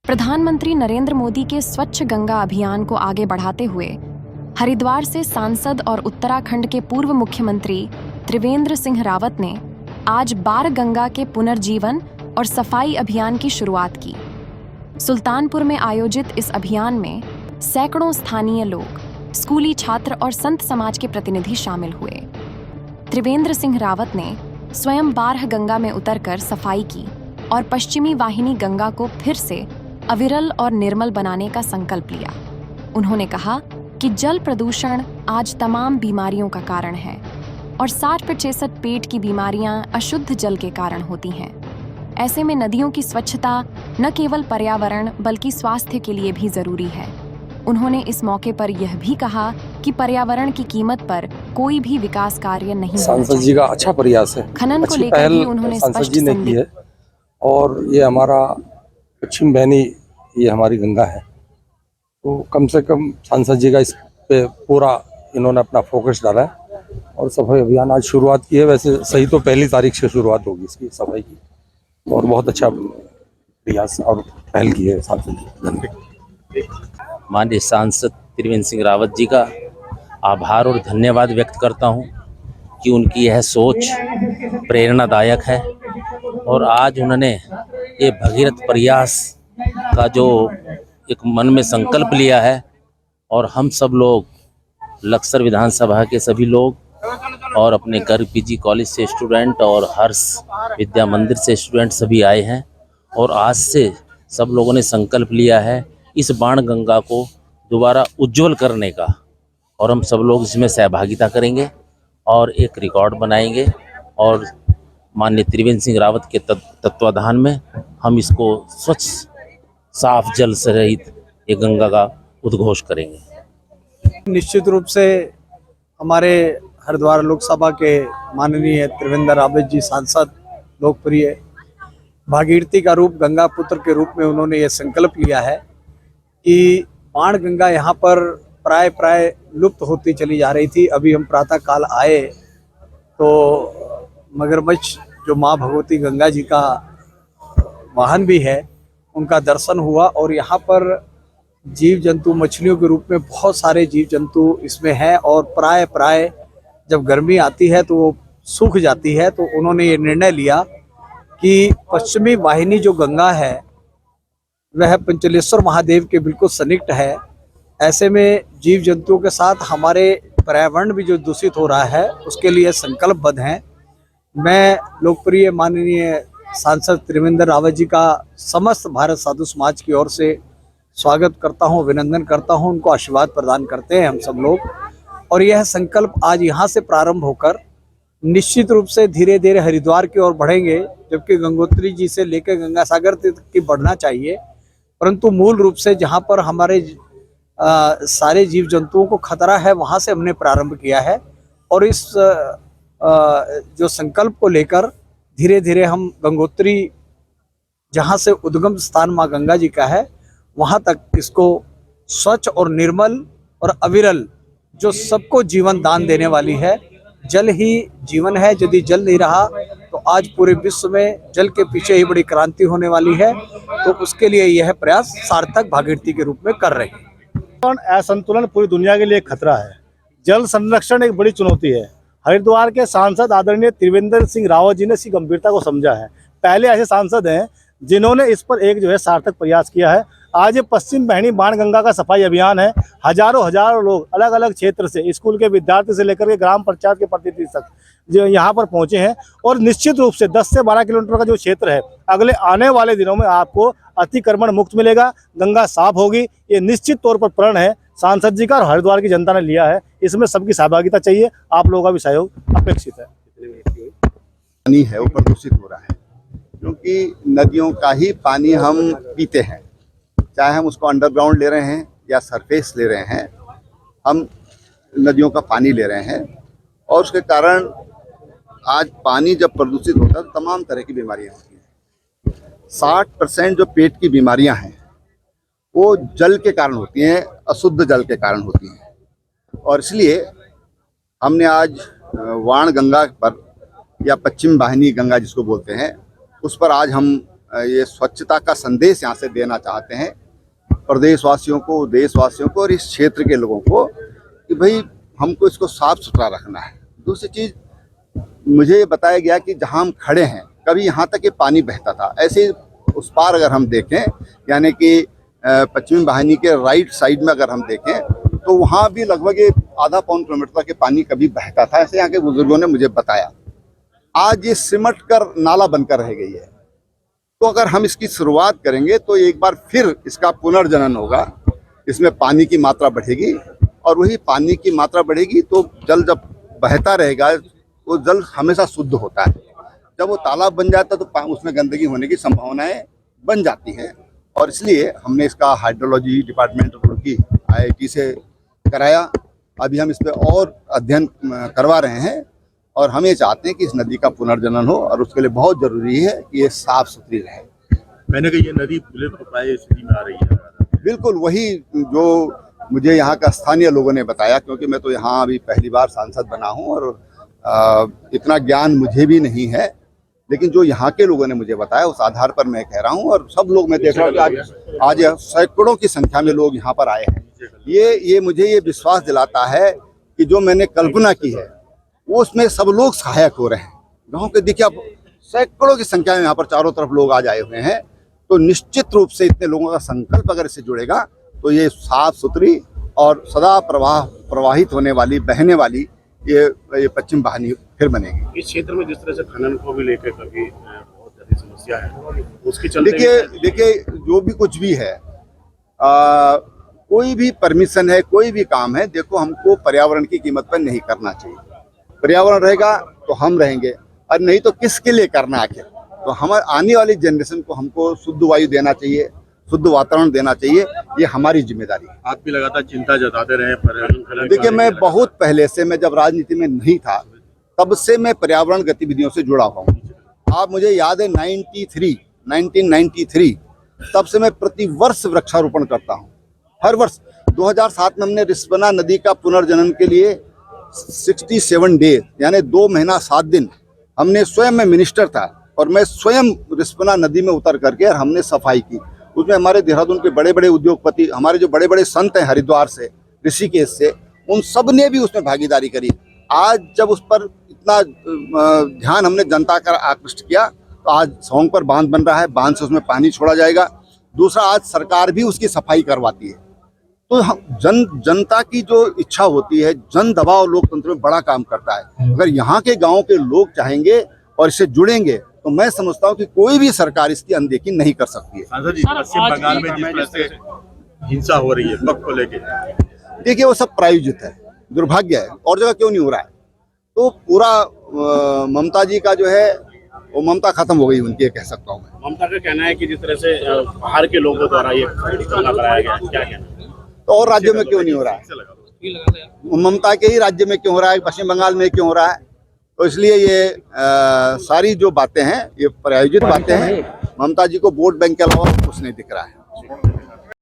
प्रधानमंत्री नरेंद्र मोदी के स्वच्छ गंगा अभियान को आगे बढ़ाते हुए हरिद्वार से सांसद और उत्तराखंड के पूर्व मुख्यमंत्री त्रिवेंद्र सिंह रावत ने आज बार गंगा के पुनर्जीवन और सफाई अभियान की शुरुआत की। सुल्तानपुर में आयोजित इस अभियान में सैकड़ों स्थानीय लोग, स्कूली छात्र और संत समाज के प्रतिनिधि शामिल हुए। त्रिवेंद्र सिंह रावत ने स्वयं बारह गंगा में उतरकर सफाई की और पश्चिमी वाहिनी गंगा को फिर से अविरल और निर्मल बनाने का संकल्प लिया। उन्होंने कहा कि जल प्रदूषण आज तमाम बीमारियों का कारण है और 60% पेट की बीमारियां अशुद्ध जल के कारण होती हैं। ऐसे में नदियों की स्वच्छता न केवल पर्यावरण बल्कि स्वास्थ्य के लिए भी जरूरी है। उन्होंने इस मौके पर यह भी कहा कि पर्यावरण की कीमत पर कोई भी विकास कार्य नहीं होना चाहिए। सांसद जी का अच्छा प्रयास है, खनन को लेकर भी उन्होंने स्पष्ट जी ने की है और ये हमारा पश्चिम बहनी ये हमारी गंगा है, तो कम से कम सांसद जी का इस पे पूरा इन्होंने अपना फोकस डाला है और सफाई अभियान आज शुरुआत की है। वैसे सही तो 1 तारीख से शुरुआत होगी इसकी सफाई की, और बहुत अच्छा प्रयास और पहल की है सांसद जी। माननीय सांसद त्रिवेंद्र सिंह रावत जी का आभार और धन्यवाद व्यक्त करता हूं कि उनकी यह सोच प्रेरणादायक है और आज उन्होंने ये भगीरथ प्रयास का जो एक मन में संकल्प लिया है और हम सब लोग लक्सर विधानसभा के सभी लोग और अपने गर्ग पीजी कॉलेज से स्टूडेंट और हर्ष विद्या मंदिर से स्टूडेंट सभी आए हैं और आज से सब लोगों ने संकल्प लिया है इस बाण गंगा को दोबारा उज्जवल करने का, और हम सब लोग इसमें सहभागिता करेंगे और एक रिकॉर्ड बनाएंगे और माननीय त्रिवेंद्र सिंह रावत के तत्वाधान में हम इसको स्वच्छ साफ जल से रहित ये गंगा का उद्घोष करेंगे। निश्चित रूप से हमारे हरिद्वार लोकसभा के माननीय त्रिवेंद्र रावत जी सांसद, लोकप्रिय भागीरथी का रूप गंगा पुत्र के रूप में उन्होंने ये संकल्प लिया है कि बाण गंगा यहाँ पर प्राय लुप्त होती चली जा रही थी। अभी हम प्रातः काल आए तो मगरमच्छ जो माँ भगवती गंगा जी का वाहन भी है उनका दर्शन हुआ और यहाँ पर जीव जंतु मछलियों के रूप में बहुत सारे जीव जंतु इसमें हैं और प्राय जब गर्मी आती है तो वो सूख जाती है। तो उन्होंने ये निर्णय लिया कि पश्चिमी वाहिनी जो गंगा है वह पंचलेश्वर महादेव के बिल्कुल सन्निकट है। ऐसे में जीव जंतुओं के साथ हमारे पर्यावरण भी जो दूषित हो रहा है उसके लिए संकल्पबद्ध हैं। मैं लोकप्रिय माननीय सांसद त्रिवेंद्र रावत जी का समस्त भारत साधु समाज की ओर से स्वागत करता हूं, अभिनंदन करता हूं, उनको आशीर्वाद प्रदान करते हैं हम सब लोग। और यह संकल्प आज यहां से प्रारंभ होकर निश्चित रूप से धीरे धीरे हरिद्वार की ओर बढ़ेंगे, जबकि गंगोत्री जी से लेकर गंगा सागर तक की बढ़ना चाहिए। परंतु मूल रूप से जहां पर हमारे सारे जीव जंतुओं को खतरा है वहां से हमने प्रारंभ किया है और इस जो संकल्प को लेकर धीरे धीरे हम गंगोत्री जहां से उद्गम स्थान माँ गंगा जी का है वहां तक इसको स्वच्छ और निर्मल और अविरल, जो सबको जीवन दान देने वाली है। जल ही जीवन है, यदि जल नहीं रहा तो आज पूरे विश्व में जल के पीछे ही बड़ी क्रांति होने वाली है। तो उसके लिए यह प्रयास सार्थक भागीरथी के रूप में कर रहे हैं। असंतुलन पूरी दुनिया के लिए खतरा है। जल संरक्षण एक बड़ी चुनौती है। हरिद्वार के सांसद आदरणीय त्रिवेंद्र सिंह रावत जी ने इसकी गंभीरता को समझा है। पहले ऐसे सांसद हैं जिन्होंने इस पर एक जो है सार्थक प्रयास किया है। आज ये पश्चिम बहनी बाण गंगा का सफाई अभियान है। हजारों लोग अलग अलग क्षेत्र से, स्कूल के विद्यार्थी से लेकर के ग्राम पंचायत के प्रतिनिधि तक जो यहाँ पर पहुँचे हैं और निश्चित रूप से 10 से 12 किलोमीटर का जो क्षेत्र है अगले आने वाले दिनों में आपको अतिक्रमण मुक्त मिलेगा, गंगा साफ होगी। ये निश्चित तौर पर प्रण है सांसद जी का और हरिद्वार की जनता ने लिया है। इसमें सबकी सहभागिता चाहिए, आप लोगों का भी सहयोग अपेक्षित है। पानी है वो प्रदूषित हो रहा है क्योंकि नदियों का ही पानी हम पीते हैं, चाहे हम उसको अंडरग्राउंड ले रहे हैं या सरफेस ले रहे हैं, हम नदियों का पानी ले रहे हैं और उसके कारण आज पानी जब प्रदूषित होता है तो तमाम तरह की बीमारियां होती हैं। 60% जो पेट की बीमारियां हैं वो जल के कारण होती हैं, अशुद्ध जल के कारण होती हैं। और इसलिए हमने आज वाण गंगा पर या पश्चिम वाहिनी गंगा जिसको बोलते हैं उस पर आज हम ये स्वच्छता का संदेश यहाँ से देना चाहते हैं प्रदेशवासियों को, देशवासियों को और इस क्षेत्र के लोगों को कि भाई हमको इसको साफ सुथरा रखना है। दूसरी चीज़ मुझे ये बताया गया कि जहाँ हम खड़े हैं कभी यहाँ तक ये पानी बहता था, ऐसे ही उस पार अगर हम देखें यानी कि पश्चिमी वाहिनी के राइट साइड में अगर हम देखें तो वहाँ भी लगभग आधा पौन किलोमीटर तक के पानी कभी बहता था, ऐसे यहाँ के बुजुर्गों ने मुझे बताया। आज ये सिमट कर नाला बनकर रह गई है, तो अगर हम इसकी शुरुआत करेंगे तो एक बार फिर इसका पुनर्जनन होगा, इसमें पानी की मात्रा बढ़ेगी और वही पानी की मात्रा बढ़ेगी तो जल जब बहता रहेगा वो जल हमेशा शुद्ध होता है। जब वो तालाब बन जाता है तो उसमें गंदगी होने की संभावनाएं बन जाती हैं और इसलिए हमने इसका हाइड्रोलॉजी डिपार्टमेंट रुड़की IIT से कराया। अभी हम इस पर और अध्ययन करवा रहे हैं और हम ये चाहते हैं कि इस नदी का पुनर्जनन हो और उसके लिए बहुत जरूरी है कि ये साफ सुथरी रहे। मैंने कहा ये नदी विलुप्तप्राय स्थिति में आ रही है। बिल्कुल वही जो मुझे यहाँ का स्थानीय लोगों ने बताया, क्योंकि मैं तो यहाँ अभी पहली बार सांसद बना हूँ और इतना ज्ञान मुझे भी नहीं है, लेकिन जो यहाँ के लोगों ने मुझे बताया उस आधार पर मैं कह रहा हूँ। और सब लोग मैं देख रहा हूँ कि आज सैकड़ों की संख्या में लोग यहाँ पर आए हैं। ये मुझे ये विश्वास दिलाता है कि जो मैंने कल्पना की है वो उसमें सब लोग सहायक हो रहे हैं। गाँव के देखिए आप सैकड़ों की संख्या में यहाँ पर चारों तरफ लोग आज आए हुए हैं, तो निश्चित रूप से इतने लोगों का संकल्प अगर इससे जुड़ेगा तो ये साफ सुथरी और सदा प्रवाहित होने वाली, बहने वाली ये पश्चिम वाहिनी फिर बनेगी। इस क्षेत्र में जिस तरह से खनन को भी लेकर कभी बहुत ज्यादा समस्या है, उसकी चलते देखिए जो भी कुछ भी है, कोई भी परमिशन है, कोई भी काम है, देखो हमको पर्यावरण की कीमत पर नहीं करना चाहिए। पर्यावरण रहेगा तो हम रहेंगे और नहीं तो किसके लिए करना आखिर। तो हमारे आने वाली जनरेशन को हमको शुद्ध वायु देना चाहिए, शुद्ध वातावरण देना चाहिए, ये हमारी जिम्मेदारी है। आप भी लगातार चिंता जताते रहे पर्यावरण। देखिए मैं बहुत पहले से, मैं जब राजनीति में नहीं था तब से मैं पर्यावरण गतिविधियों से जुड़ा हुआ हूँ। आप मुझे याद है 1993 तब से मैं प्रति वर्ष वृक्षारोपण करता हूँ। हर वर्ष 2007 में हमने रिस्पना नदी का पुनर्जनन के लिए 67 डेज यानी 2 महीना 7 दिन हमने स्वयं, मैं मिनिस्टर था और मैं स्वयं रिस्पना नदी में उतर करके और हमने सफाई की। उसमें हमारे देहरादून के बड़े बड़े उद्योगपति, हमारे जो बड़े बड़े संत हैं हरिद्वार से, ऋषिकेश से, उन सब ने भी उसमें भागीदारी करी। आज जब उस पर इतना ध्यान हमने जनता का आकृष्ट किया तो आज सौंग पर बांध बन रहा है, बांध से उसमें पानी छोड़ा जाएगा। दूसरा, आज सरकार भी उसकी सफाई करवाती है। तो जनता की जो इच्छा होती है, जन दबाव लोकतंत्र में बड़ा काम करता है। अगर यहाँ के गाँव के लोग चाहेंगे और इससे जुड़ेंगे तो मैं समझता हूँ कि कोई भी सरकार इसकी अनदेखी नहीं कर सकती है। सांसद जी, पश्चिम बंगाल में जिस तरह से हिंसा हो रही है वक्त को लेके, देखिए वो सब प्रायोजित है, दुर्भाग्य है, और जगह क्यों नहीं हो रहा है। तो पूरा ममता जी का जो है वो ममता खत्म हो गई उनकी, कह सकता हूँ मैं। ममता का कहना है कि जिस तरह से बाहर के लोगों द्वारा ये घटना कराया गया, क्या कहना है? तो और राज्यों में क्यों नहीं हो रहा है? ममता के ही राज्य में क्यों हो रहा है, पश्चिम बंगाल में क्यों हो रहा है? तो इसलिए ये सारी जो बातें हैं ये प्रायोजित बातें हैं। ममता जी को वोट बैंक के अलावा कुछ नहीं दिख रहा है।